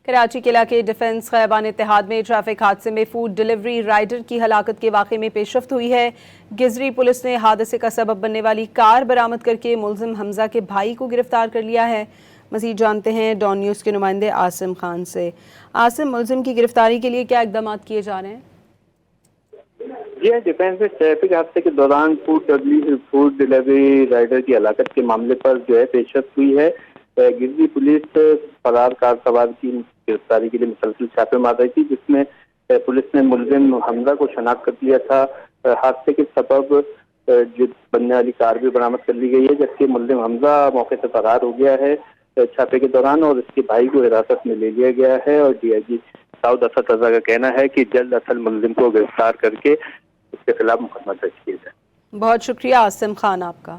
کراچی کے علاقے ڈیفنس خیابان اتحاد میں ٹریفک حادثے میں فوڈ ڈیلیوری رائڈر کی ہلاکت کے واقعے میں پیش رفت ہوئی ہے۔ گزری پولیس نے حادثے کا سبب بننے والی کار برآمد کر کے ملزم حمزہ کے بھائی کو گرفتار کر لیا ہے۔ مزید جانتے ہیں ڈان نیوز کے نمائندے عاصم خان سے۔ عاصم، ملزم کی گرفتاری کے لیے کیا اقدامات کیے جا رہے ہیں؟ جی ہاں، ڈیفنس میں ٹریفک حادثے کے دوران فوڈ ڈیلیوری رائڈر کی ہلاکت کے معاملے پر پیش رفت ہوئی ہے۔ گزری پولیس فرار کار سوار کی گرفتاری کے لیے مسلسل چھاپے مار رہی تھی، جس میں پولیس نے ملزم حمزہ کو شناخت کر لیا تھا۔ حادثے کے سبب جو بننے والی کار بھی برآمد کر لی گئی ہے، جبکہ ملزم حمزہ موقع سے فرار ہو گیا ہے چھاپے کے دوران، اور اس کے بھائی کو حراست میں لے لیا گیا ہے۔ اور ڈی آئی جی داؤد اسد رضا کا کہنا ہے کہ جلد اصل ملزم کو گرفتار کر کے اس کے خلاف مقدمہ درج کیا جائے۔ بہت شکریہ عاصم خان آپ کا۔